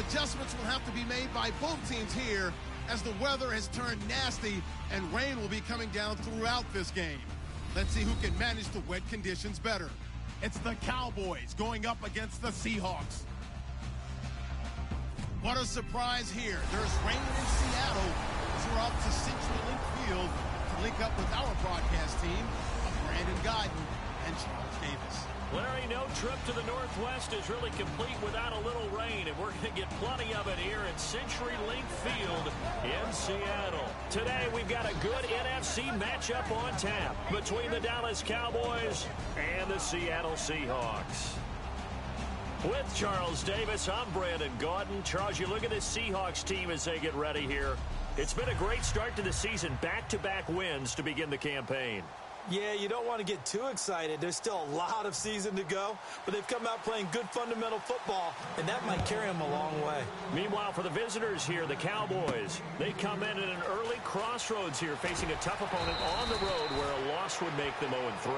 adjustments will have to be made by both teams here as the weather has turned nasty and rain will be coming down throughout this game. Let's see who can manage the wet conditions better. It's the Cowboys going up against the Seahawks. What a surprise here. There's rain in Seattle as we're off to CenturyLink Field to link up with our broadcast team of Brandon Godden and Charles Davis. Larry, no trip to the Northwest is really complete without a little rain, and we're going to get plenty of it here at CenturyLink Field in Seattle. Today, we've got a good NFC matchup on tap between the Dallas Cowboys and the Seattle Seahawks. With Charles Davis, I'm Brandon Gaudin. Charles, you look at this Seahawks team as they get ready here. It's been a great start to the season, back-to-back wins to begin the campaign. Yeah, you don't want to get too excited. There's still a lot of season to go, but they've come out playing good fundamental football, and that might carry them a long way. Meanwhile, for the visitors here, the Cowboys, they come in at an early crossroads here, facing a tough opponent on the road where a loss would make them 0-3.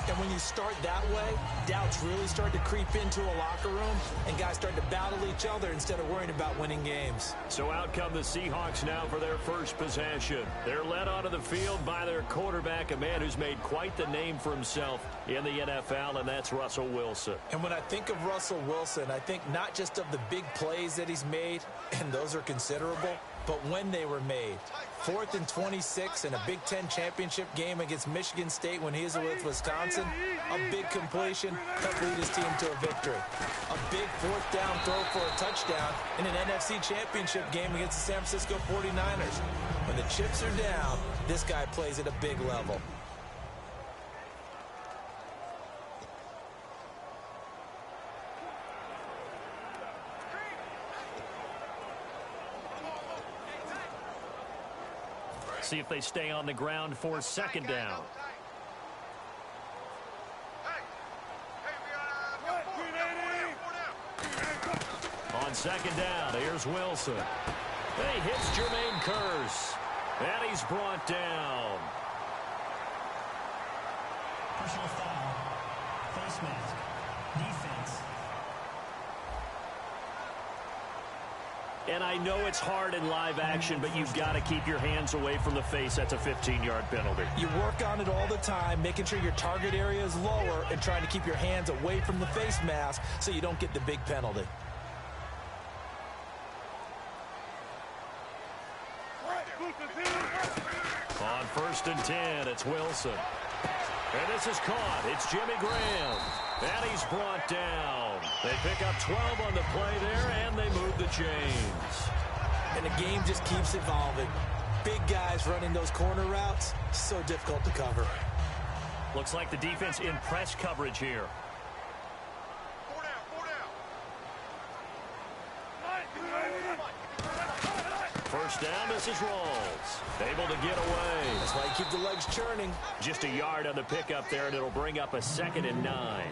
And when you start that way, doubts really start to creep into a locker room, and guys start to battle each other instead of worrying about winning games. So out come the Seahawks now for their first possession. They're led onto the field by their quarterback, a man who's made quite the name for himself in the NFL, and that's Russell Wilson. And when I think of Russell Wilson, I think not just of the big plays that he's made, and those are considerable, but when they were made. 4th and 26 in a Big Ten championship game against Michigan State when he was with Wisconsin. A big completion helped lead his team to a victory. A big 4th down throw for a touchdown in an NFC championship game against the San Francisco 49ers. When the chips are down, this guy plays at a big level. See if they stay on the ground for second down. On second down, here's Wilson. And he hits Jermaine Kearse. And he's brought down. Personal foul. Face mask. Defense. And I know it's hard in live action, but you've got to keep your hands away from the face. That's a 15-yard penalty. You work on it all the time, making sure your target area is lower and trying to keep your hands away from the face mask so you don't get the big penalty. On 1st and 10, it's Wilson. And this is caught. It's Jimmy Graham. And he's brought down. They pick up 12 on the play there, and they move the chains. And the game just keeps evolving. Big guys running those corner routes, so difficult to cover. Looks like the defense in press coverage here. First down, this is Rawls. Able to get away. That's why you keep the legs churning. Just a yard on the pickup there, and it'll bring up a 2nd and 9.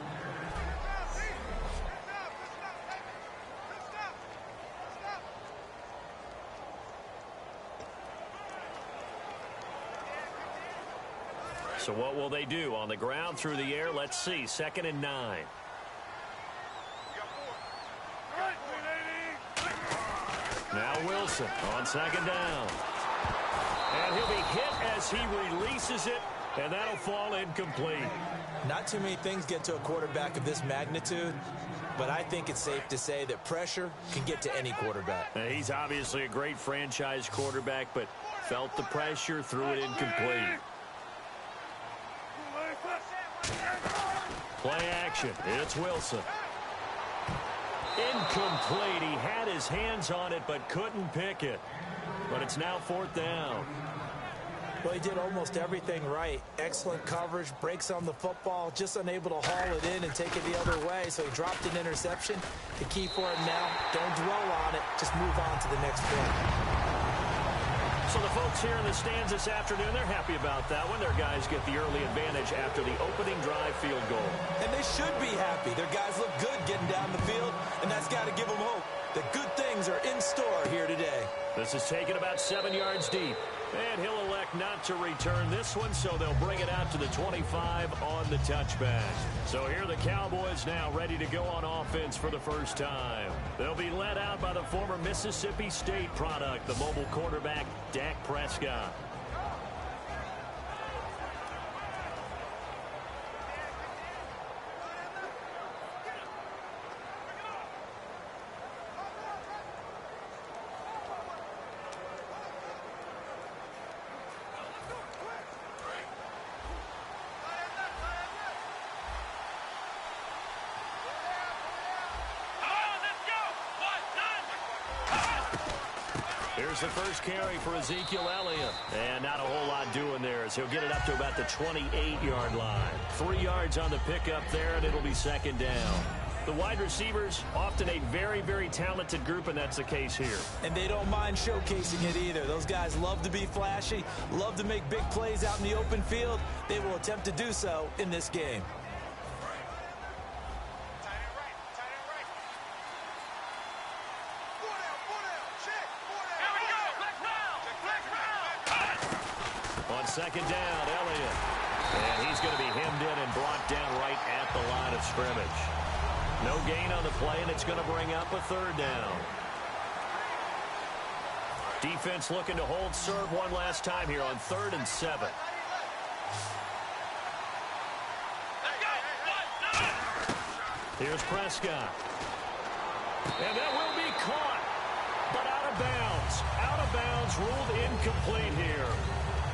So what will they do? On the ground, through the air, let's see. 2nd and 9. Now Wilson on 2nd down. And he'll be hit as he releases it, and that'll fall incomplete. Not too many things get to a quarterback of this magnitude, but I think it's safe to say that pressure can get to any quarterback. He's obviously a great franchise quarterback, but felt the pressure, threw it incomplete. Play action. It's Wilson. Incomplete. He had his hands on it but couldn't pick it. But it's now 4th down. Well, he did almost everything right. Excellent coverage, breaks on the football, just unable to haul it in and take it the other way. So he dropped an interception. The key for him now, don't dwell on it. Just move on to the next play. So the folks here in the stands this afternoon, they're happy about that one. Their guys get the early advantage after the opening drive field goal. And they should be happy. Their guys look good getting down the field, and that's got to give them hope that good things things are in store here today. This is taken about 7 yards deep. And he'll elect not to return this one, so they'll bring it out to the 25 on the touchback. So here the Cowboys now ready to go on offense for the first time. They'll be led out by the former Mississippi State product, the mobile quarterback, Dak Prescott. Here's the first carry for Ezekiel Elliott. And not a whole lot doing there as he'll get it up to about the 28-yard line. 3 yards on the pickup there, and it'll be second down. The wide receivers, often a very, very talented group, and that's the case here. And they don't mind showcasing it either. Those guys love to be flashy, love to make big plays out in the open field. They will attempt to do so in this game. Second down, Elliott. And he's going to be hemmed in and brought down right at the line of scrimmage. No gain on the play, and it's going to bring up a third down. Defense looking to hold serve one last time here on 3rd and 7. Here's Prescott. And that will be caught, but out of bounds. Out of bounds, ruled incomplete here.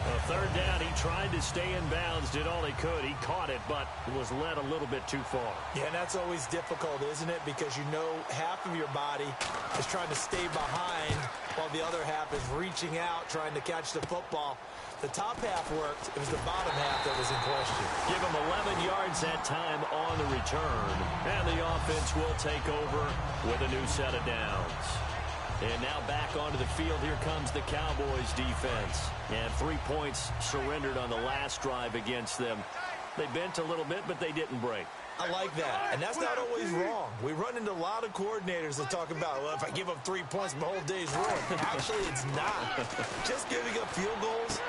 A third down, he tried to stay in bounds, did all he could. He caught it, but was led a little bit too far. Yeah, and that's always difficult, isn't it? Because you know half of your body is trying to stay behind while the other half is reaching out, trying to catch the football. The top half worked. It was the bottom half that was in question. Give him 11 yards that time on the return. And the offense will take over with a new set of downs. And now back onto the field, here comes the Cowboys defense. And 3 points surrendered on the last drive against them. They bent a little bit, but they didn't break. I like that, and that's not always wrong. We run into a lot of coordinators that talk about, well, if I give up 3 points, my whole day's ruined. Actually, it's not. Just giving up field goals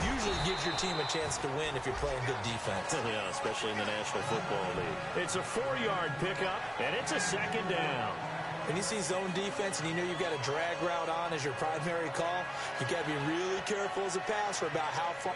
usually gives your team a chance to win if you're playing good defense. Yeah, especially in the National Football League. It's a 4-yard pickup, and it's a second down. When you see zone defense and you know you've got a drag route on as your primary call, you've got to be really careful as a passer about how far.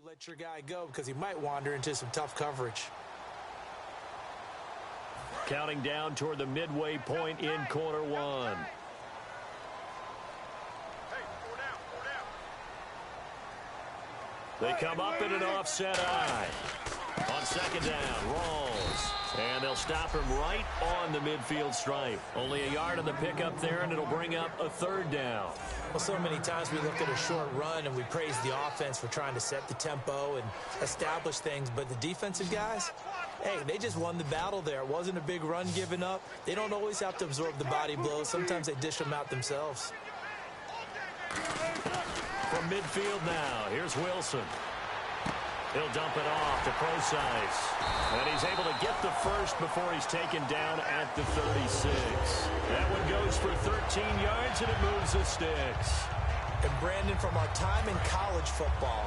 let your guy go because he might wander into some tough coverage. Counting down toward the midway point in quarter one. They come up in an offset eye. On second down, Rawls. And they'll stop him right on the midfield stripe. Only a yard on the pickup there, and it'll bring up a third down. Well, so many times we look at a short run and we praise the offense for trying to set the tempo and establish things. But the defensive guys, hey, they just won the battle there. It wasn't a big run given up. They don't always have to absorb the body blows. Sometimes they dish them out themselves. From midfield now, here's Wilson. He'll dump it off to Procise. And he's able to get the first before he's taken down at the 36. That one goes for 13 yards, and it moves the sticks. And Brandon, from our time in college football,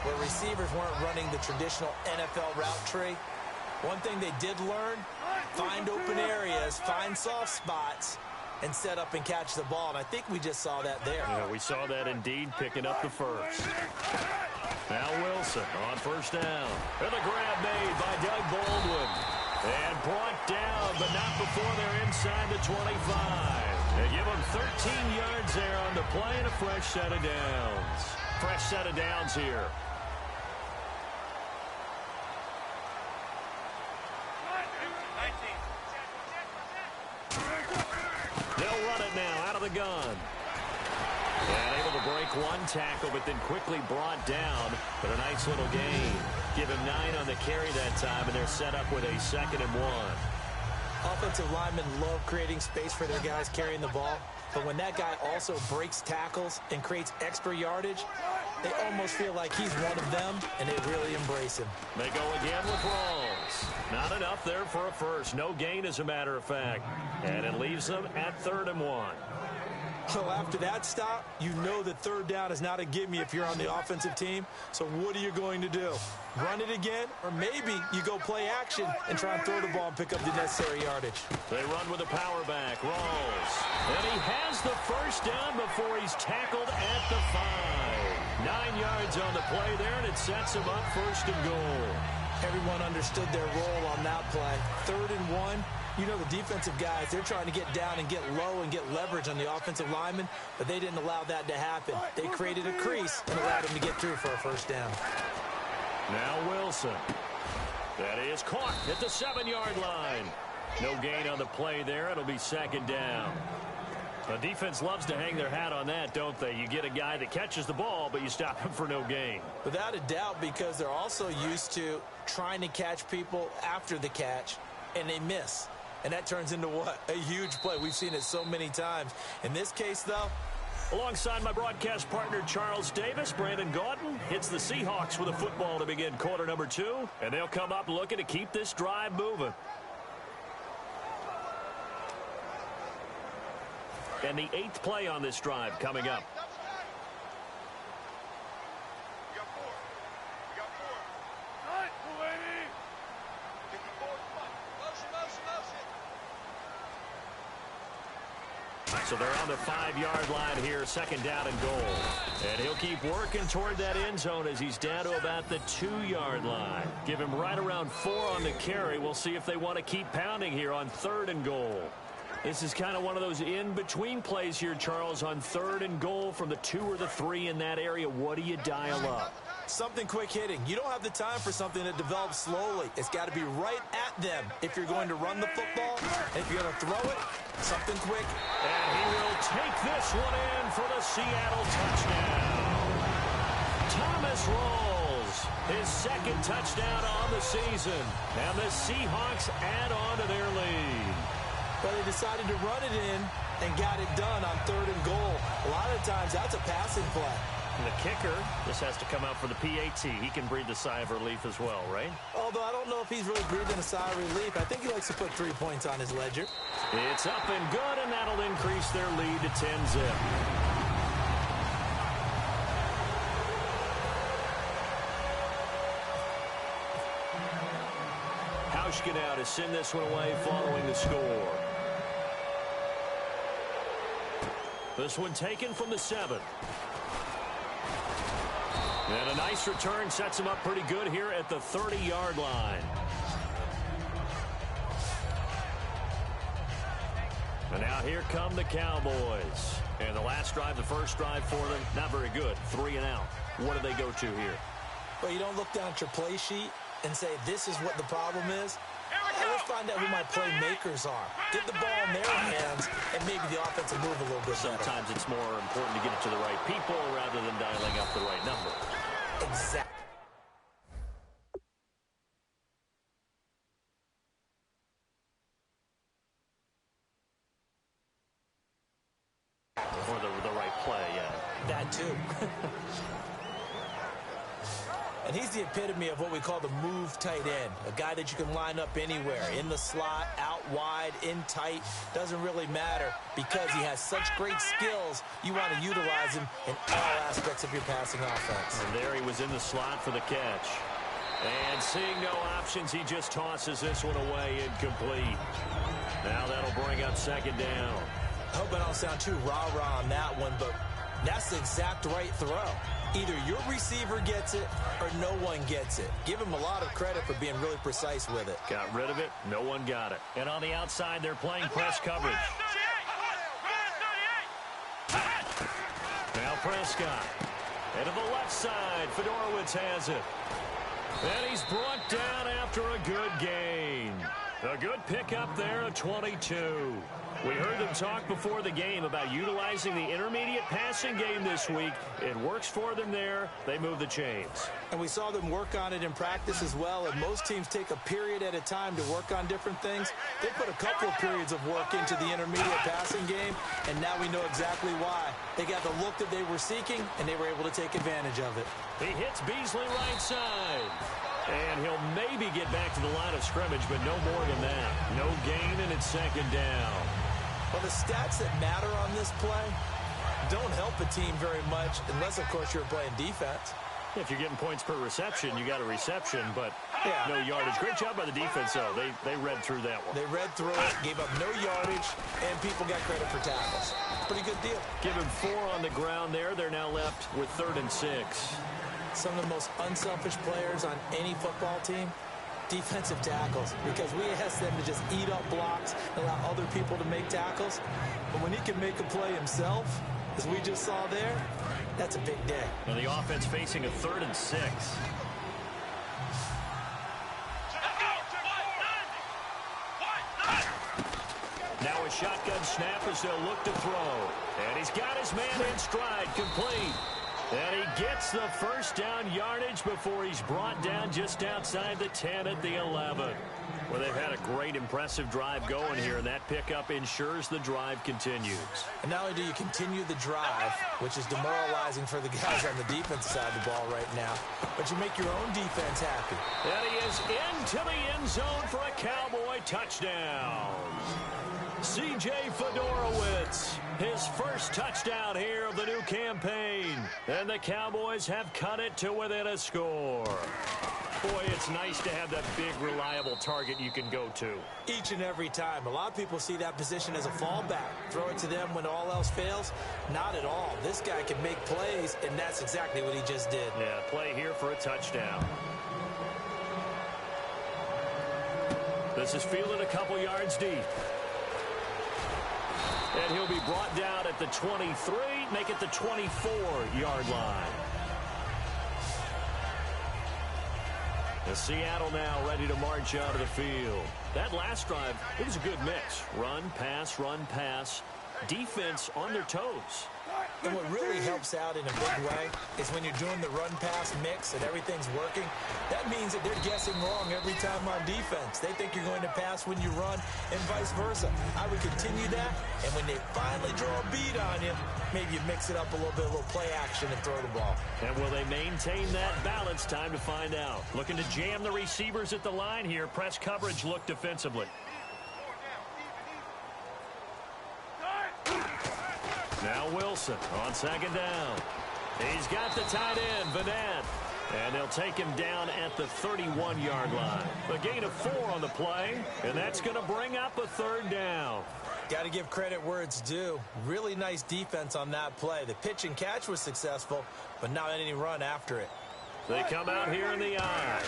where receivers weren't running the traditional NFL route tree, one thing they did learn, find open areas, find soft spots, and set up and catch the ball. And I think we just saw that there. Yeah, we saw that indeed, picking up the first. Now Wilson on first down. And the grab made by Doug Baldwin. And brought down, but not before they're inside the 25. They give him 13 yards there on the play and a fresh set of downs. Fresh set of downs here. They'll run it now out of the gun. And able to break one tackle, but then quickly brought down. But a nice little gain. Give him 9 on the carry that time, and they're set up with a 2nd and 1. Offensive linemen love creating space for their guys carrying the ball. But when that guy also breaks tackles and creates extra yardage, they almost feel like he's one of them, and they really embrace him. They go again with Rawls. Not enough there for a first. No gain, as a matter of fact. And it leaves them at 3rd and 1. So after that stop, you know that 3rd down is not a gimme if you're on the offensive team. So what are you going to do? Run it again? Or maybe you go play action and try and throw the ball and pick up the necessary yardage. They run with a power back. Rawls. And he has the first down before he's tackled at the 5. 9 yards on the play there, and it sets him up 1st and goal. Everyone understood their role on that play. 3rd and 1. You know, the defensive guys, they're trying to get down and get low and get leverage on the offensive linemen, but they didn't allow that to happen. They created a crease and allowed him to get through for a first down. Now Wilson. That is caught at the 7-yard line. No gain on the play there. It'll be 2nd down. The defense loves to hang their hat on that, don't they? You get a guy that catches the ball, but you stop him for no gain. Without a doubt, because they're also used to trying to catch people after the catch, and they miss. And that turns into what? A huge play. We've seen it so many times. In this case, though, alongside my broadcast partner, Charles Davis, Brandon Gaudin hits the Seahawks with a football to begin quarter number 2. And they'll come up looking to keep this drive moving. And the 8th play on this drive coming up. So they're on the 5-yard line here, 2nd down and goal. And he'll keep working toward that end zone as he's down to about the 2-yard line. Give him right around 4 on the carry. We'll see if they want to keep pounding here on 3rd and goal. This is kind of one of those in-between plays here, Charles, on 3rd and goal from the 2 or the 3 in that area. What do you dial up? Something quick hitting. You don't have the time for something that develops slowly. It's got to be right at them if you're going to run the football. And if you're going to throw it, something quick. And he will take this one in for the Seattle touchdown. Thomas Rawls, his 2nd touchdown on the season. And the Seahawks add on to their lead. But they decided to run it in and got it done on 3rd and goal. A lot of times that's a passing play. And the kicker, this has to come out for the PAT. He can breathe a sigh of relief as well, right? Although I don't know if he's really breathing a sigh of relief. I think he likes to put 3 points on his ledger. It's up and good, and that'll increase their lead to 10-zip. Hauschka now to send this one away following the score. This one taken from the 7. And a nice return sets him up pretty good here at the 30-yard line. And now here come the Cowboys. And the last drive, the first drive for them, not very good. 3 and out. What do they go to here? Well, you don't look down at your play sheet and say, this is what the problem is. Let's find out who my playmakers are. Get the ball in their hands, and maybe the offense will move a little bit better. Sometimes it's more important to get it to the right people rather than dialing up the right number. Exactly. Or the right play, yeah. That too. And he's the epitome of what we call the move tight end. A guy that you can line up anywhere. In the slot, out wide, in tight. Doesn't really matter because he has such great skills. You want to utilize him in all aspects of your passing offense. And there he was in the slot for the catch. And seeing no options, he just tosses this one away incomplete. Now that'll bring up second down. I hope I don't sound too rah-rah on that one, but that's the exact right throw. Either your receiver gets it or no one gets it. Give him a lot of credit for being really precise with it. Got rid of it. No one got it. And on the outside, they're playing press coverage. Now Prescott. And to the left side, Fedorowicz has it. And he's brought down after a good gain. A good pickup there, a 22. We heard them talk before the game about utilizing the intermediate passing game this week. It works for them there. They move the chains. And we saw them work on it in practice as well. And most teams take a period at a time to work on different things. They put a couple of periods of work into the intermediate passing game, and now we know exactly why. They got the look that they were seeking, and they were able to take advantage of it. He hits Beasley right side. And he'll maybe get back to the line of scrimmage, but no more than that. No gain, and it's second down. Well, the stats that matter on this play don't help a team very much unless, of course, you're playing defense. If you're getting points per reception, you got a reception, but no yardage. Great job by the defense, though. They read through that one. They read through it, gave up no yardage, and people got credit for tackles. Pretty good deal. Give him 4 on the ground there. They're now left with 3rd and 6. Some of the most unselfish players on any football team, defensive tackles, because we ask them to just eat up blocks and allow other people to make tackles. But when he can make a play himself, as we just saw there, that's a big day. And the offense facing a 3rd and 6. Now a shotgun snap as they'll look to throw. And he's got his man in stride, complete. And he gets the first down yardage before he's brought down just outside the 10 at the 11. Well, they've had a great, impressive drive going here, and that pickup ensures the drive continues. And not only do you continue the drive, which is demoralizing for the guys on the defensive side of the ball right now, but you make your own defense happy. And he is into the end zone for a Cowboy touchdown. C.J. Fedorowicz, his first touchdown here of the new campaign. And the Cowboys have cut it to within a score. Boy, it's nice to have that big, reliable target you can go to. Each and every time. A lot of people see that position as a fallback. Throw it to them when all else fails. Not at all. This guy can make plays, and that's exactly what he just did. Yeah, play here for a touchdown. This is fielded a couple yards deep. And he'll be brought down at the 23, make it the 24-yard line. And Seattle now ready to march out of the field. That last drive, it was a good mix. Run, pass, defense on their toes. And what really helps out in a big way is when you're doing the run-pass mix and everything's working, that means that they're guessing wrong every time on defense. They think you're going to pass when you run and vice versa. I would continue that, and when they finally draw a beat on you, maybe you mix it up a little bit, a little play action and throw the ball. And will they maintain that balance? Time to find out. Looking to jam the receivers at the line here. Press coverage look defensively. Now Wilson on second down. He's got the tight end, Vanette. And they'll take him down at the 31-yard line. A gain of 4 on the play, and that's going to bring up a 3rd down. Got to give credit where it's due. Really nice defense on that play. The pitch and catch was successful, but not any run after it. They come out here in the eye.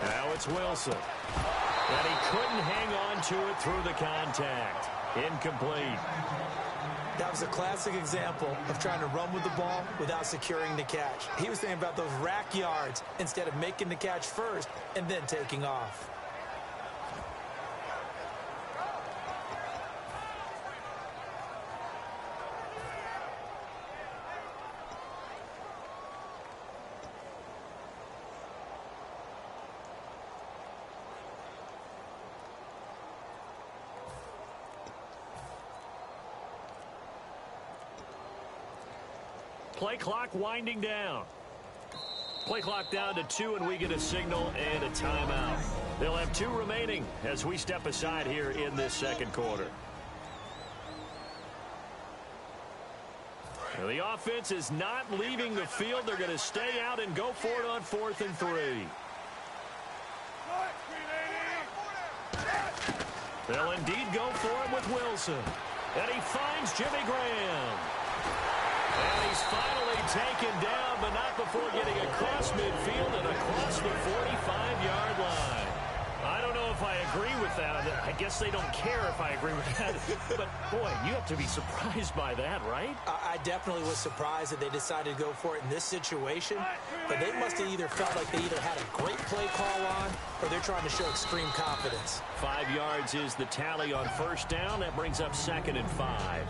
Now it's Wilson. And he couldn't hang on to it through the contact. Incomplete. That was a classic example of trying to run with the ball without securing the catch. He was thinking about those rack yards instead of making the catch first and then taking off. Play clock winding down. Play clock down to 2, and we get a signal and a timeout. They'll have 2 remaining as we step aside here in this second quarter. Now, the offense is not leaving the field. They're going to stay out and go for it on 4th and 3. They'll indeed go for it with Wilson. And he finds Jimmy Graham. And he's finally taken down, but not before getting across midfield and across the 45-yard line. I don't know if I agree with that. I guess they don't care if I agree with that. But, boy, you have to be surprised by that, right? I definitely was surprised that they decided to go for it in this situation. But they must have either felt like they either had a great play call on or they're trying to show extreme confidence. 5 yards is the tally on 1st down. That brings up 2nd and 5.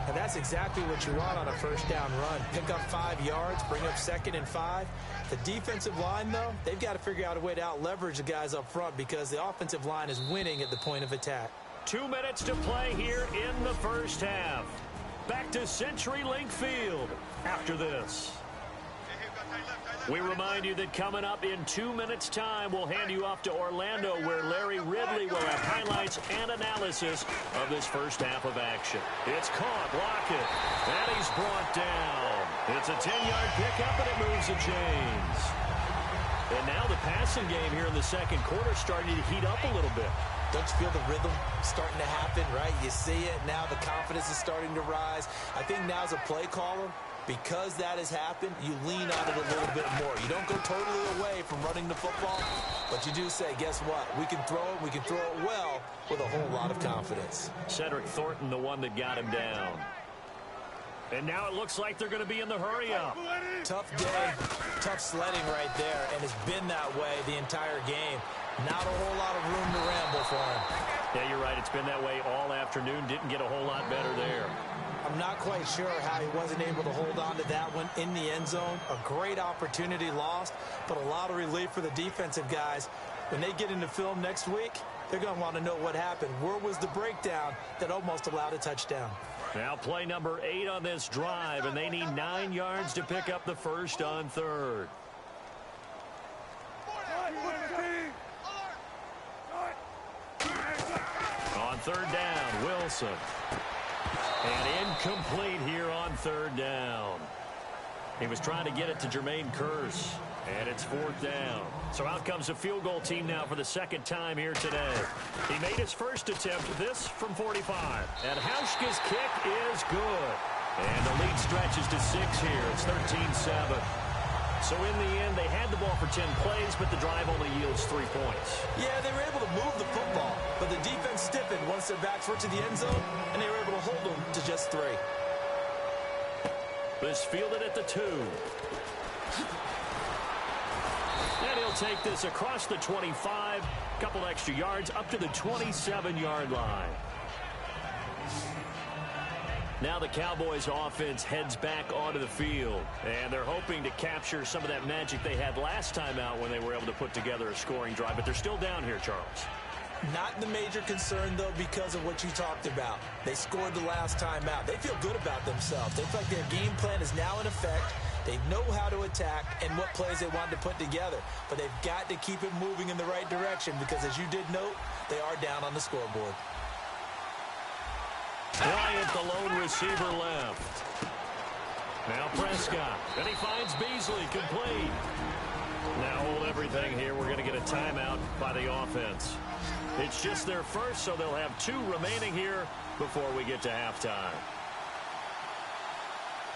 And that's exactly what you want on a 1st down run. Pick up 5 yards, bring up 2nd and 5. The defensive line, though, they've got to figure out a way to out-leverage the guys up front because the offensive line is winning at the point of attack. 2 minutes to play here in the 1st half. Back to CenturyLink Field after this. We remind you that coming up in 2 minutes' time, we'll hand you off to Orlando, where Larry Ridley will have highlights and analysis of this 1st half of action. It's caught, Lockett, and he's brought down. It's a 10-yard pickup, and it moves the chains. And now the passing game here in the second quarter starting to heat up a little bit. Don't you feel the rhythm starting to happen, right? You see it now. The confidence is starting to rise. I think now as a play caller, because that has happened, you lean on it a little bit more. You don't go totally away from running the football, but you do say, guess what? We can throw it. We can throw it well with a whole lot of confidence. Cedric Thornton, the one that got him down. And now it looks like they're going to be in the hurry-up. Tough day, tough sledding right there, and it's been that way the entire game. Not a whole lot of room to ramble for him. Yeah, you're right. It's been that way all afternoon. Didn't get a whole lot better there. I'm not quite sure how he wasn't able to hold on to that one in the end zone. A great opportunity lost, but a lot of relief for the defensive guys. When they get into film next week, they're going to want to know what happened. Where was the breakdown that almost allowed a touchdown? Now play number 8 on this drive, and they need 9 yards to pick up the 1st on 3rd. On 3rd down, Wilson. And incomplete here on 3rd down. He was trying to get it to Jermaine Kearse. And it's 4th down. So out comes the field goal team now for the 2nd time here today. He made his first attempt, this from 45. And Hauschka's kick is good. And the lead stretches to 6 here. It's 13-7. So in the end, they had the ball for 10 plays, but the drive only yields 3 points. Yeah, they were able to move the football, but the defense stiffened once their backs were to the end zone, and they were able to hold them to just 3. This fielded at the 2. And he'll take this across the 25, couple extra yards up to the 27-yard line. Now the Cowboys offense heads back onto the field, and they're hoping to capture some of that magic they had last time out when they were able to put together a scoring drive, but they're still down here, Charles. Not the major concern, though, because of what you talked about. They scored the last time out. They feel good about themselves. They feel like their game plan is now in effect. They know how to attack and what plays they want to put together, but they've got to keep it moving in the right direction because, as you did note, they are down on the scoreboard. Bryant, the lone receiver, left. Now Prescott, and he finds Beasley complete. Now hold everything here. We're going to get a timeout by the offense. It's just their first, so they'll have 2 remaining here before we get to halftime.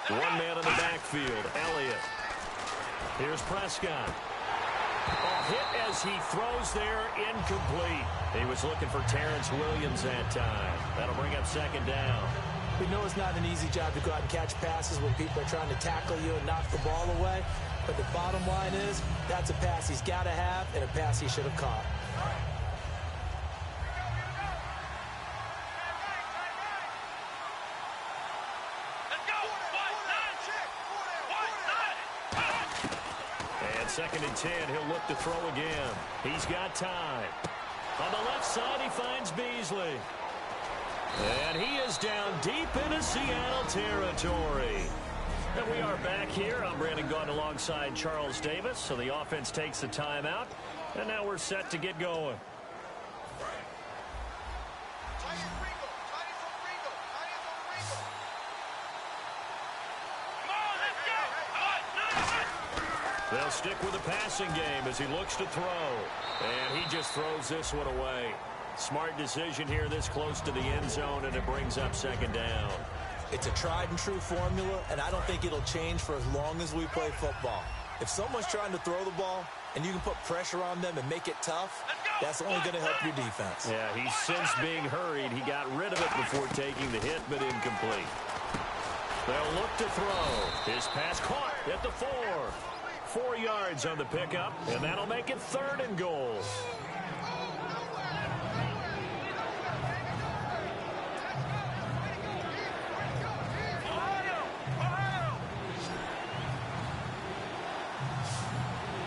One man in the backfield, Elliott. Here's Prescott. Hit as he throws there, incomplete. He was looking for Terrence Williams that time. That'll bring up second down. We know it's not an easy job to go out and catch passes when people are trying to tackle you and knock the ball away. But the bottom line is, that's a pass he's got to have and a pass he should have caught. And 2nd and 10, he'll look to throw again. He's got time. On the left side, he finds Beasley. And he is down deep into Seattle territory. And we are back here. I'm Brandon Gaudin alongside Charles Davis. So the offense takes the timeout. And now we're set to get going. They'll stick with the passing game as he looks to throw. And he just throws this one away. Smart decision here this close to the end zone, and it brings up second down. It's a tried-and-true formula, and I don't think it'll change for as long as we play football. If someone's trying to throw the ball and you can put pressure on them and make it tough, that's only going to help your defense. Yeah, he's since being hurried. He got rid of it before taking the hit, but incomplete. They'll look to throw. His pass caught at the 4. 4 yards on the pickup, and that'll make it 3rd and goal.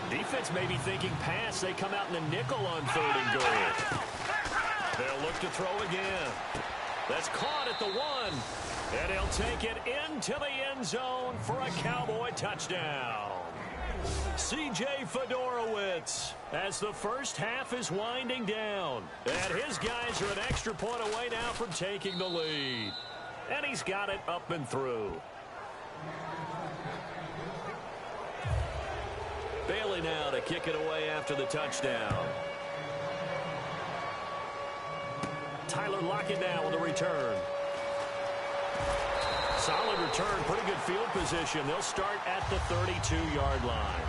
Defense may be thinking pass. They come out in the nickel on 3rd and goal. They'll look to throw again. That's caught at the 1. And he'll take it into the end zone for a Cowboy touchdown. C.J. Fedorowicz as the first half is winding down. And his guys are an extra point away now from taking the lead. And he's got it up and through. Bailey now to kick it away after the touchdown. Tyler Lockett now with a return. Solid return, pretty good field position. They'll start at the 32-yard line.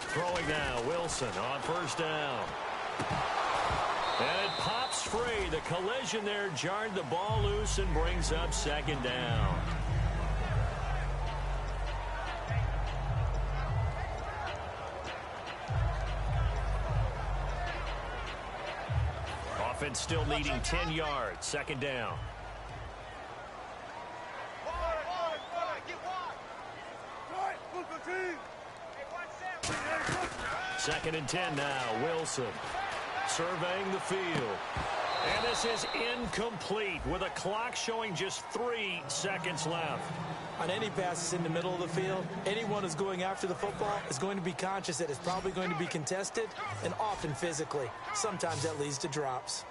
Throwing now, Wilson on first down. And it pops free. The collision there jarred the ball loose and brings up second down. Offense still needing 10 yards. Second down. Second and 10 now. Wilson surveying the field. And this is incomplete with a clock showing just 3 seconds left. On any passes in the middle of the field, anyone who's going after the football is going to be conscious that it's probably going to be contested, and often physically. Sometimes that leads to drops.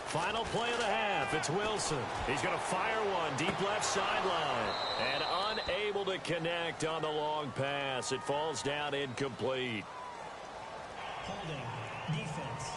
Final play of the half. It's Wilson. He's going to fire one deep left sideline. And unable to connect on the long pass. It falls down incomplete. Holding. Defense.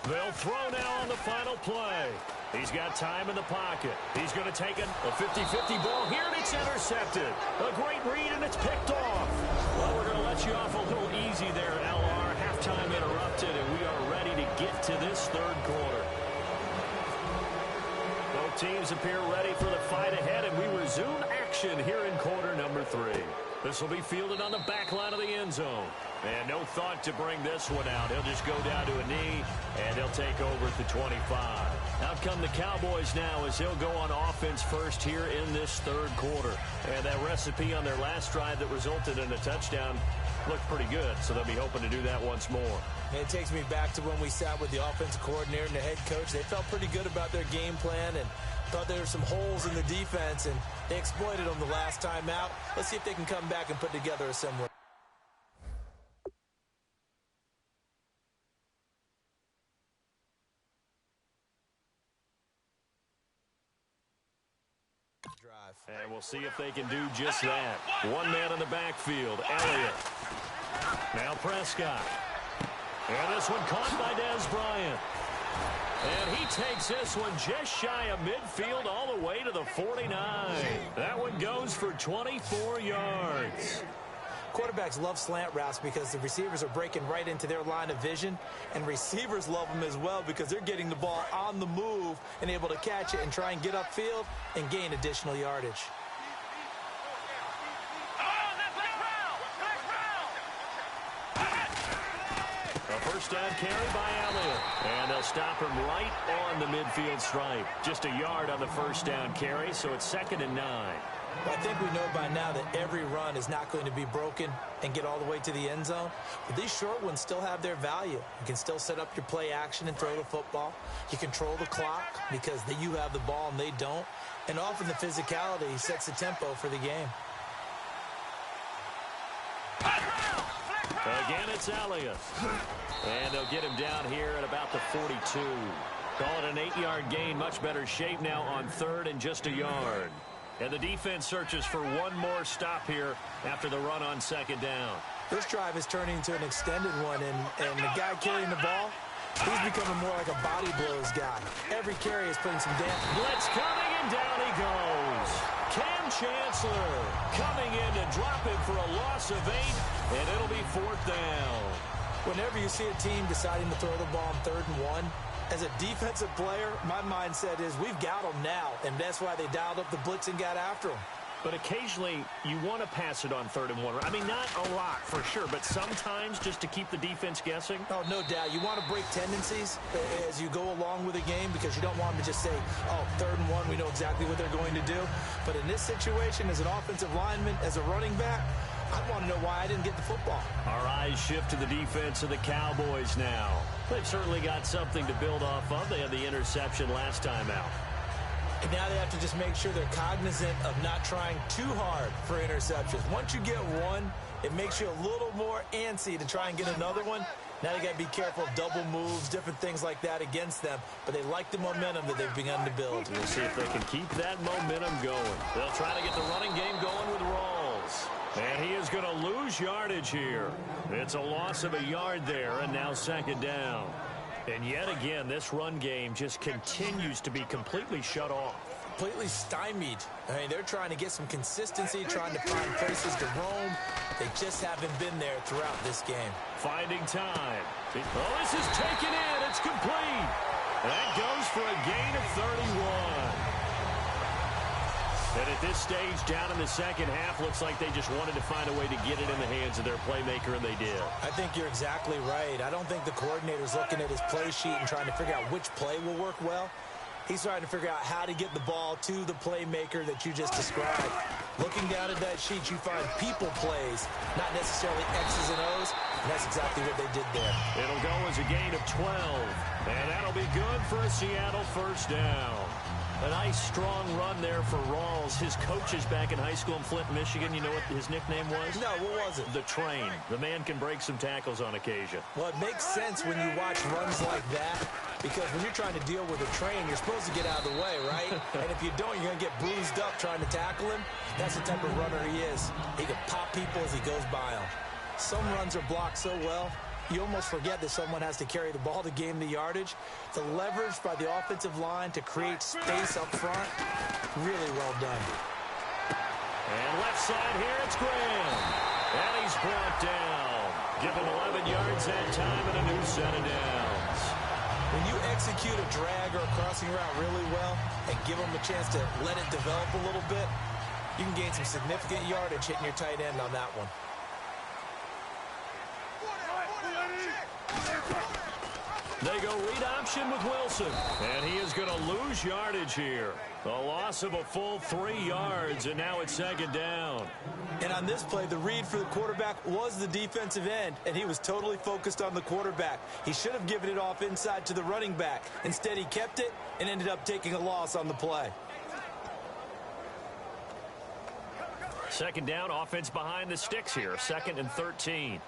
They'll throw now on the final play. He's got time in the pocket. He's going to take a 50-50 ball here, and it's intercepted. A great read, and it's picked off. Well, we're going to let you off a little easy there, LR. Halftime interrupted, and we are ready to get to this third quarter. Both teams appear ready for the fight ahead, and we resume action action here in quarter number 3. This will be fielded on the back line of the end zone. And no thought to bring this one out. He'll just go down to a knee, and he'll take over at the 25. Out come the Cowboys now as he'll go on offense first here in this third quarter. And that recipe on their last drive that resulted in a touchdown looked pretty good, so they'll be hoping to do that once more. And it takes me back to when we sat with the offensive coordinator and the head coach. They felt pretty good about their game plan and thought there were some holes in the defense, and they exploited them the last time out. Let's see if they can come back and put together a similar drive. And we'll see if they can do just that. One man in the backfield, Elliott. Now Prescott. And this one caught by Dez Bryant. And he takes this one just shy of midfield all the way to the 49. That one goes for 24 yards. Quarterbacks love slant routes because the receivers are breaking right into their line of vision, and receivers love them as well because they're getting the ball on the move and able to catch it and try and get upfield and gain additional yardage. A first down carry by Elliott. And they'll stop him right on the midfield stripe. Just a yard on the first down carry, so it's 2nd and 9. Well, I think we know by now that every run is not going to be broken and get all the way to the end zone. But these short ones still have their value. You can still set up your play action and throw the football. You control the clock because you have the ball and they don't. And often the physicality sets the tempo for the game. Again, it's Elliott. And they'll get him down here at about the 42. Call it an 8-yard gain. Much better shape now on 3rd and just a yard. And the defense searches for one more stop here after the run on 2nd down. This drive is turning into an extended one, and the guy carrying the ball, he's becoming more like a body blows guy. Every carry is putting some damage. Blitz coming, and down he goes. Cam Chancellor coming in to drop him for a loss of 8, and it'll be 4th down. Whenever you see a team deciding to throw the ball on 3rd and 1, as a defensive player, my mindset is we've got them now, and that's why they dialed up the blitz and got after them. But occasionally, you want to pass it on 3rd and 1. I mean, not a lot, for sure, but sometimes just to keep the defense guessing. Oh, no doubt. You want to break tendencies as you go along with a game because you don't want them to just say, oh, 3rd and 1, we know exactly what they're going to do. But in this situation, as an offensive lineman, as a running back, I want to know why I didn't get the football. Our eyes shift to the defense of the Cowboys now. They've certainly got something to build off of. They had the interception last time out. And now they have to just make sure they're cognizant of not trying too hard for interceptions. Once you get one, it makes you a little more antsy to try and get another one. Now you got to be careful of double moves, different things like that against them. But they like the momentum that they've begun to build. We'll see if they can keep that momentum going. They'll try to get the running game going with Rawls. And he is going to lose yardage here. It's a loss of a yard there, and now 2nd down. And yet again, this run game just continues to be completely shut off. Completely stymied. I mean, they're trying to get some consistency, trying to find places to roam. They just haven't been there throughout this game. Finding time. Oh, this is taken in. It's complete. That goes for a gain of 31. And at this stage, down in the second half, looks like they just wanted to find a way to get it in the hands of their playmaker, and they did. I think you're exactly right. I don't think the coordinator's looking at his play sheet and trying to figure out which play will work well. He's trying to figure out how to get the ball to the playmaker that you just described. Looking down at that sheet, you find people plays, not necessarily X's and O's, and that's exactly what they did there. It'll go as a gain of 12, and that'll be good for a Seattle first down. A nice, strong run there for Rawls. His coaches back in high school in Flint, Michigan, you know what his nickname was? No, what was it? The Train. The man can break some tackles on occasion. Well, it makes sense when you watch runs like that, because when you're trying to deal with a train, you're supposed to get out of the way, right? And if you don't, you're going to get bruised up trying to tackle him. That's the type of runner he is. He can pop people as he goes by them. Some runs are blocked so well, you almost forget that someone has to carry the ball to gain the yardage. The leverage by the offensive line to create space up front, really well done. And left side here, it's Graham. And he's brought down. Give him 11 yards that time and a new set of downs. When you execute a drag or a crossing route really well and give them a chance to let it develop a little bit, You can gain some significant yardage hitting your tight end on that one. They go read option with Wilson, and he is going to lose yardage here. A loss of a full 3 yards, and now it's second down. And on this play, the read for the quarterback was the defensive end, and he was totally focused on the quarterback. He should have given it off inside to the running back. Instead, he kept it and ended up taking a loss on the play. Second down, offense behind the sticks here. 2nd and 13.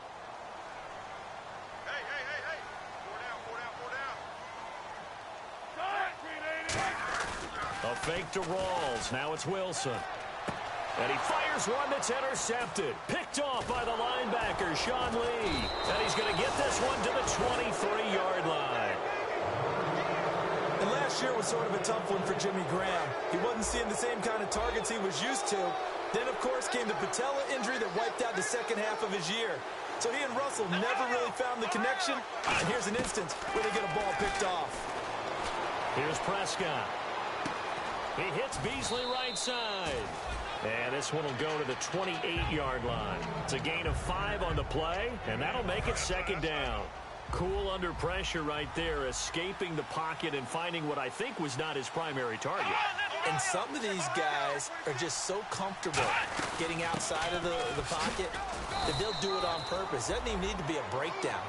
A fake to Rawls. Now it's Wilson. And he fires one that's intercepted. Picked off by the linebacker, Sean Lee. And he's going to get this one to the 23-yard line. And last year was sort of a tough one for Jimmy Graham. He wasn't seeing the same kind of targets he was used to. Then, of course, came the patella injury that wiped out the second half of his year. So he and Russell never really found the connection. And here's an instance where they get a ball picked off. Here's Prescott. He hits Beasley right side. And this one will go to the 28-yard line. It's a gain of 5 on the play, and that'll make it second down. Cool under pressure right there, escaping the pocket and finding what I think was not his primary target. And some of these guys are just so comfortable getting outside of the pocket that they'll do it on purpose. It doesn't even need to be a breakdown.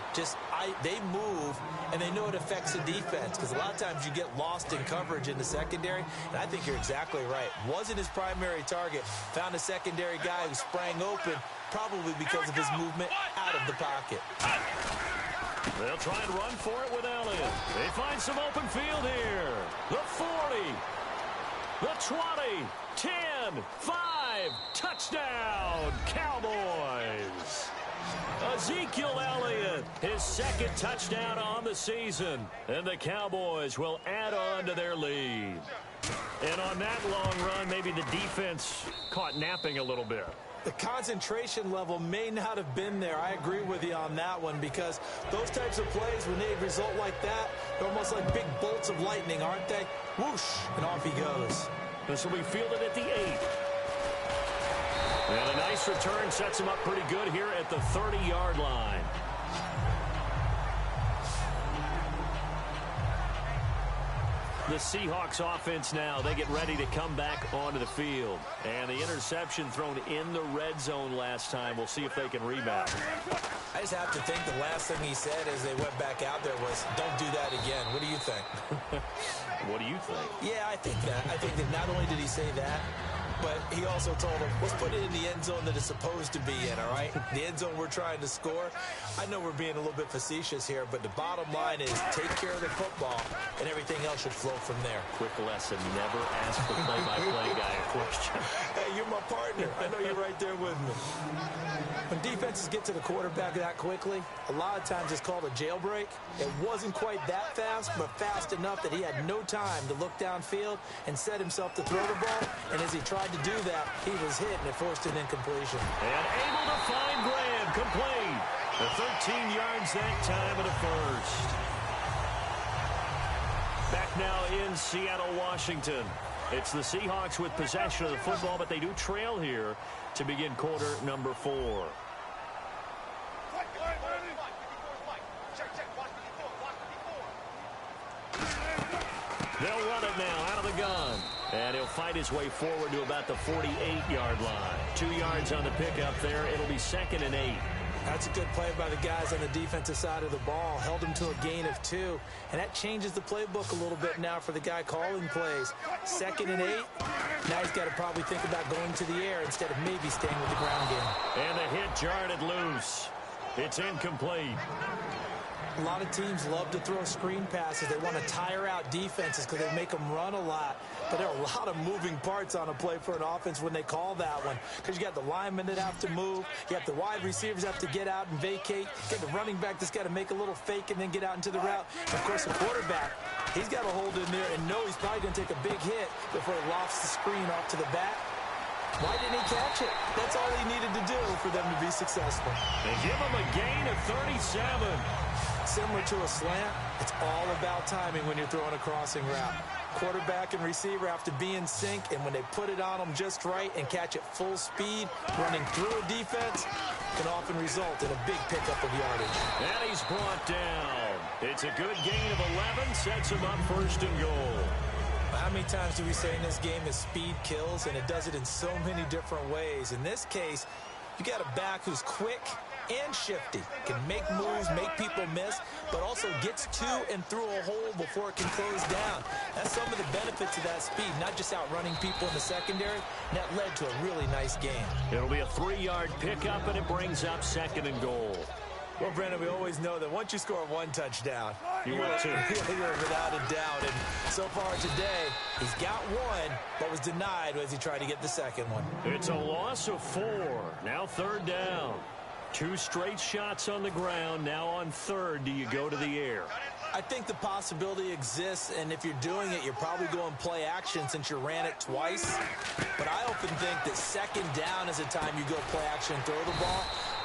They move, and they know it affects the defense, because a lot of times you get lost in coverage in the secondary, and I think you're exactly right. Wasn't his primary target. Found a secondary guy who sprang open, probably because of his movement out of the pocket. They'll try and run for it with Elliott. They find some open field here. The 40, the 20, 10, 5, touchdown, Cowboys. Ezekiel Elliott, his 2nd touchdown on the season. And the Cowboys will add on to their lead. And on that long run, maybe the defense caught napping a little bit. The concentration level may not have been there. I agree with you on that one, because those types of plays, when they result like that, they're almost like big bolts of lightning, aren't they? Whoosh, and off he goes. This will be fielded at the 8. And a nice return sets him up pretty good here at the 30-yard line. The Seahawks offense now, they get ready to come back onto the field. And the interception thrown in the red zone last time. We'll see if they can rebound. I just have to think the last thing he said as they went back out there was, don't do that again. What do you think? What do you think? Yeah, I think that. I think that not only did he say that, but he also told him, let's put it in the end zone that it's supposed to be in, all right? The end zone we're trying to score. I know we're being a little bit facetious here, but the bottom line is take care of the football, and everything else should flow from there. Quick lesson, never ask the play-by-play guy a question. Hey, you're my partner. I know you're right there with me. When defenses get to the quarterback that quickly, a lot of times it's called a jailbreak. It wasn't quite that fast, but fast enough that he had no time to look downfield and set himself to throw the ball. And as he tried to do that, he was hit, and it forced an incompletion. And able to find Graham, complete. The 13 yards that time of the first. Back now in Seattle, Washington. It's the Seahawks with possession of the football, but they do trail here to begin quarter number 4. They'll run it now out of the gun. And he'll fight his way forward to about the 48-yard line. 2 yards on the pickup there. It'll be 2nd and 8. That's a good play by the guys on the defensive side of the ball. Held him to a gain of 2. And that changes the playbook a little bit now for the guy calling plays. 2nd and 8. Now he's got to probably think about going to the air instead of maybe staying with the ground game. And the hit jarred it loose. It's incomplete. A lot of teams love to throw screen passes. They want to tire out defenses because they make them run a lot. But there are a lot of moving parts on a play for an offense when they call that one. Because you got the linemen that have to move. You have the wide receivers that have to get out and vacate. You got the running back that's got to make a little fake and then get out into the route. And of course, the quarterback, he's got to hold in there and know he's probably going to take a big hit before he lofts the screen off to the back. Why didn't he catch it? That's all he needed to do for them to be successful. They give him a gain of 37. Similar to a slant, it's all about timing when you're throwing a crossing route. Quarterback and receiver have to be in sync, and when they put it on them just right and catch it full speed, running through a defense can often result in a big pickup of yardage. And he's brought down. It's a good gain of 11, sets him up first and goal. How many times do we say in this game that speed kills, and it does it in so many different ways? In this case, you got a back who's quick and shifty, can make moves, make people miss, but also gets to and through a hole before it can close down. That's some of the benefits of that speed, not just outrunning people in the secondary. And that led to a really nice game. It'll be a 3-yard pickup, and it brings up second and goal. Well, Brendan, we always know that once you score one touchdown, you will too. You're without a doubt. And so far today, he's got one, but was denied as he tried to get the second one. It's a loss of 4. Now third down. 2 straight shots on the ground. Now on third, do you go to the air? I think the possibility exists, and if you're doing it, you're probably going play action since you ran it twice. But I often think that second down is a time you go play action and throw the ball.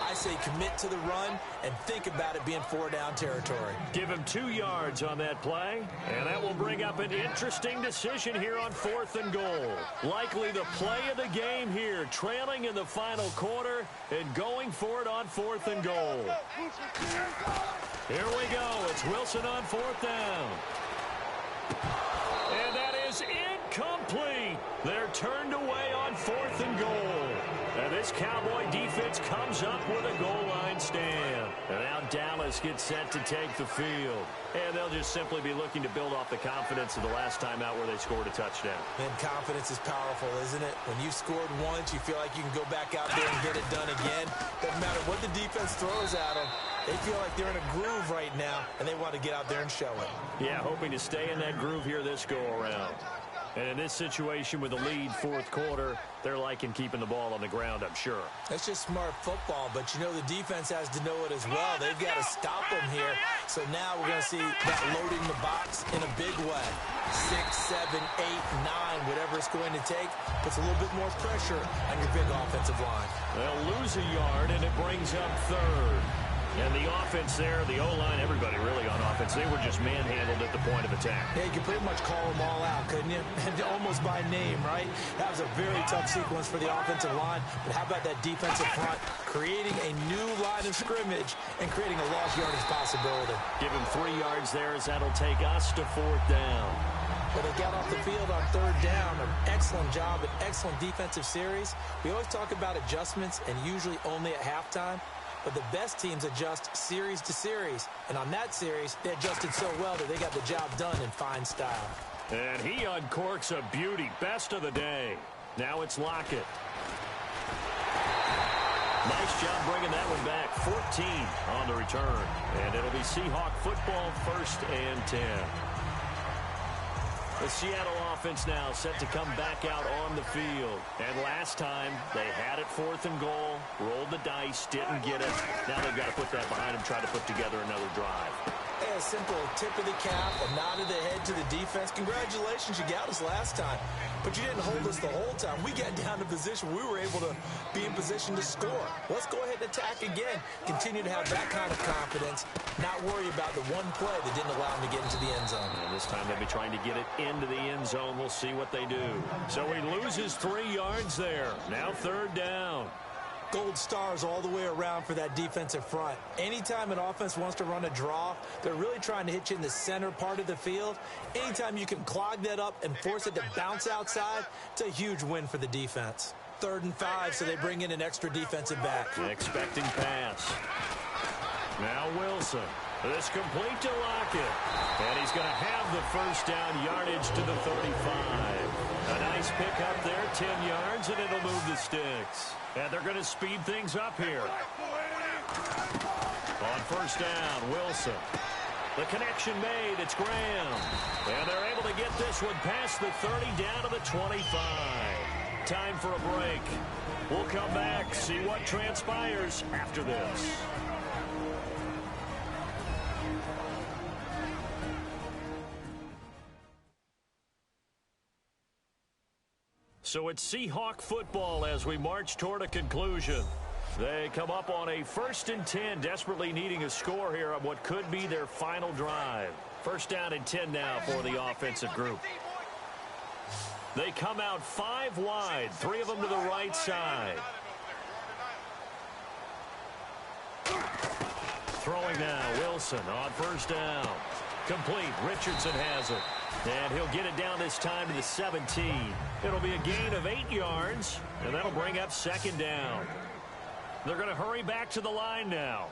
I say commit to the run and think about it being 4-down territory. Give him 2 yards on that play, and that will bring up an interesting decision here on 4th and goal. Likely the play of the game here, trailing in the final quarter and going for it on 4th and goal. Here we go. It's Wilson on 4th down. And that is incomplete. They're turned away on 4th and goal. And this Cowboy defense comes up with a goal line stand. And now Dallas gets set to take the field. And they'll just simply be looking to build off the confidence of the last time out where they scored a touchdown. And confidence is powerful, isn't it? When you've scored once, you feel like you can go back out there and get it done again. Doesn't matter what the defense throws at them. They feel like they're in a groove right now, and they want to get out there and show it. Yeah, hoping to stay in that groove here this go-around. And in this situation with the lead, 4th quarter, they're liking keeping the ball on the ground, I'm sure. That's just smart football, but you know the defense has to know it as well. They've got to stop them here. So now we're going to see that loading the box in a big way. 6, 7, 8, 9, whatever it's going to take, puts a little bit more pressure on your big offensive line. They'll lose a yard, and it brings up third. And the offense there, the O-line, everybody really on offense, they were just manhandled at the point of attack. Yeah, you could pretty much call them all out, couldn't you? Almost by name, right? That was a very tough sequence for the offensive line. But how about that defensive front creating a new line of scrimmage and creating a lost yardage possibility? Give him 3 yards there as that'll take us to 4th down. Well, they got off the field on 3rd down. An excellent job, an excellent defensive series. We always talk about adjustments and usually only at halftime. But the best teams adjust series to series. And on that series, they adjusted so well that they got the job done in fine style. And he uncorks a beauty. Best of the day. Now it's Lockett. Nice job bringing that one back. 14 on the return. And it'll be Seahawk football, 1st and 10. The Seattle offense now set to come back out on the field. And last time, they had it 4th and goal, rolled the dice, didn't get it. Now they've got to put that behind them, try to put together another drive. Hey, a simple tip of the cap, a nod of the head to the defense. Congratulations, you got us last time. But you didn't hold us the whole time. We got down to position. We were able to be in position to score. Let's go ahead and attack again. Continue to have that kind of confidence. Not worry about the one play that didn't allow them to get into the end zone. And this time they'll be trying to get it into the end zone. We'll see what they do. So he loses 3 yards there. Now 3rd down. Gold stars all the way around for that defensive front. Anytime an offense wants to run a draw, they're really trying to hit you in the center part of the field. Anytime you can clog that up and force it to bounce outside, it's a huge win for the defense. 3rd and 5, so they bring in an extra defensive back. Expecting pass. Now Wilson. This complete to Lockett. And he's going to have the 1st down yardage to the 35. A nice pick up there, 10 yards, and it'll move the sticks. And they're going to speed things up here. On 1st down, Wilson. The connection made. It's Graham. And they're able to get this one past the 30 down to the 25. Time for a break. We'll come back, see what transpires after this. So it's Seahawk football as we march toward a conclusion. They come up on a 1st and 10, desperately needing a score here on what could be their final drive. 1st down and 10 now for the offensive group. They come out 5 wide, 3 of them to the right side. Throwing now, Wilson on first down. Complete. Richardson has it. And he'll get it down this time to the 17. It'll be a gain of 8 yards, and that'll bring up second down. They're going to hurry back to the line now.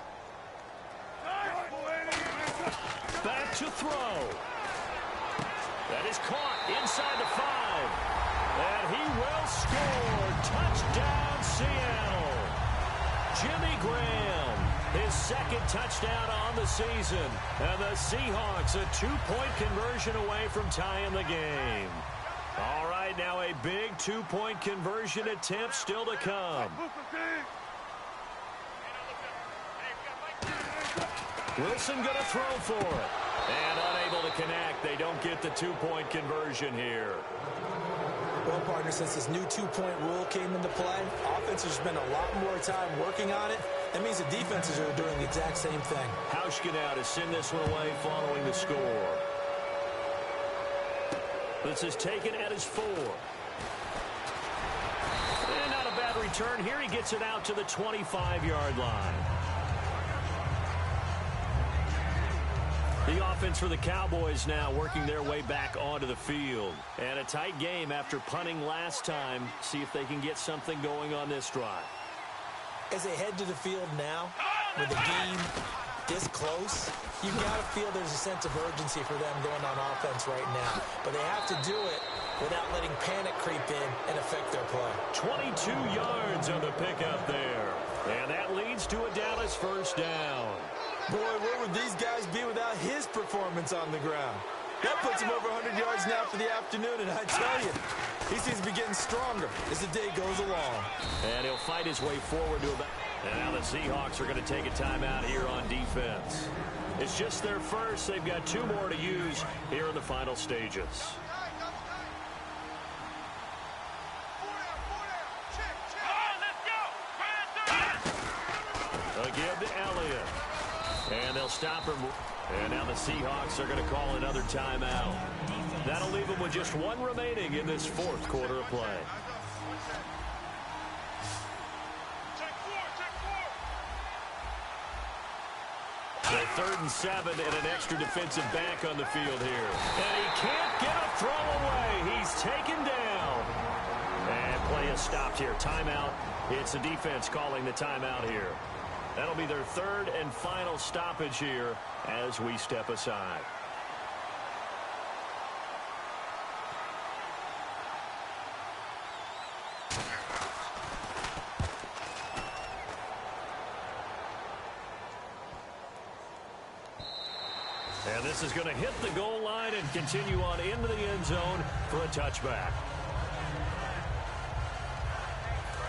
Back to throw. That is caught inside the 5. And he will score. Touchdown, Seattle. Jimmy Graham, his second touchdown on the season. And the Seahawks a 2-point conversion away from tying the game. All right, now a big 2-point conversion attempt still to come. Wilson going to throw for it. And unable to connect. They don't get the 2-point conversion here. Well, partner, since this new 2-point rule came into play, offenses spend a lot more time working on it. That means the defenses are doing the exact same thing. Hauschka now to send this one away following the score. This is taken at his 4. And not a bad return here. He gets it out to the 25-yard line. The offense for the Cowboys now working their way back onto the field. And a tight game after punting last time. See if they can get something going on this drive. As they head to the field now, with the game this close, you've got to feel there's a sense of urgency for them going on offense right now. But they have to do it without letting panic creep in and affect their play. 22 yards on the pickup there. And that leads to a Dallas first down. Boy, where would these guys be without his performance on the ground? That puts him over 100 yards now for the afternoon, and I tell you, he seems to be getting stronger as the day goes along. And he'll fight his way forward to about... And now the Seahawks are going to take a timeout here on defense. It's just their first. They've got 2 more to use here in the final stages. A give to Elliott. And they'll stop him. And now the Seahawks are going to call another timeout. That'll leave them with just 1 remaining in this 4th quarter of play. So 3rd and 7 and an extra defensive back on the field here. And he can't get a throw away. He's taken down. And play is stopped here. Timeout. It's the defense calling the timeout here. That'll be their 3rd and final stoppage here as we step aside. And this is going to hit the goal line and continue on into the end zone for a touchback.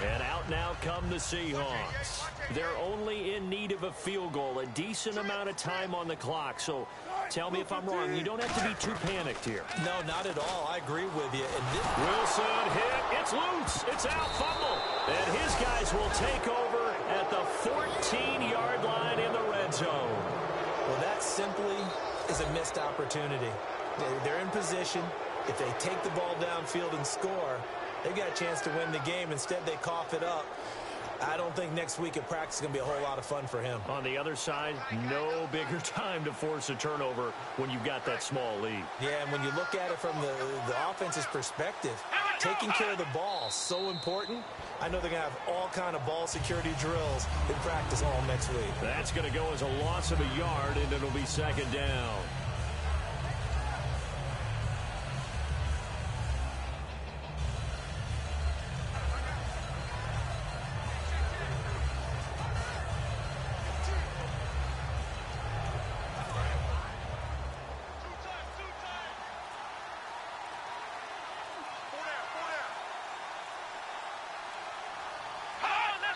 And out now come the Seahawks. They're only in need of a field goal, a decent amount of time on the clock. So tell me if I'm wrong. You don't have to be too panicked here. No, not at all. I agree with you. And Wilson hit. It's loose. It's out. Fumble. And his guys will take over at the 14-yard line in the red zone. Well, that simply is a missed opportunity. They're in position. If they take the ball downfield and score, they've got a chance to win the game. Instead, they cough it up. I don't think next week at practice is going to be a whole lot of fun for him. On the other side, no bigger time to force a turnover when you've got that small lead. Yeah, and when you look at it from the offense's perspective, taking care of the ball, so important. I know they're going to have all kind of ball security drills in practice all next week. That's going to go as a loss of a yard, and it'll be 2nd down.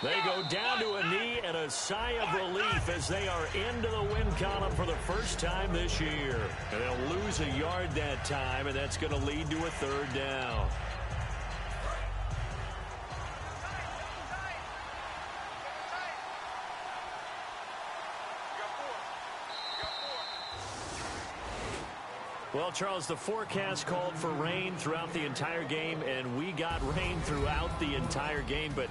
They go down to a knee and a sigh of relief as they are into the win column for the first time this year. And they'll lose a yard that time, and that's going to lead to a 3rd down. Well, Charles, the forecast called for rain throughout the entire game, and we got rain throughout the entire game. But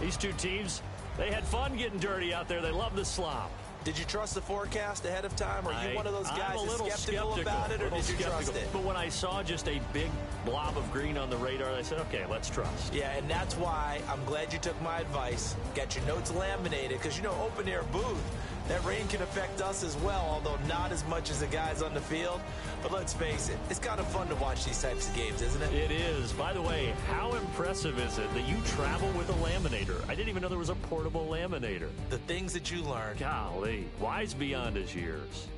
these two teams, they had fun getting dirty out there. They love the slop. Did you trust the forecast ahead of time? Are you one of those guys that's skeptical about it, or did you trust it? But when I saw just a big blob of green on the radar, I said, okay, let's trust. Yeah, and that's why I'm glad you took my advice. Get your notes laminated, because, you know, open-air booth, that rain can affect us as well, although not as much as the guys on the field. But let's face it, it's kind of fun to watch these types of games, isn't it? It is. By the way, how impressive is it that you travel with a laminator? I didn't even know there was a portable laminator. The things that you learn. Golly, wise beyond his years.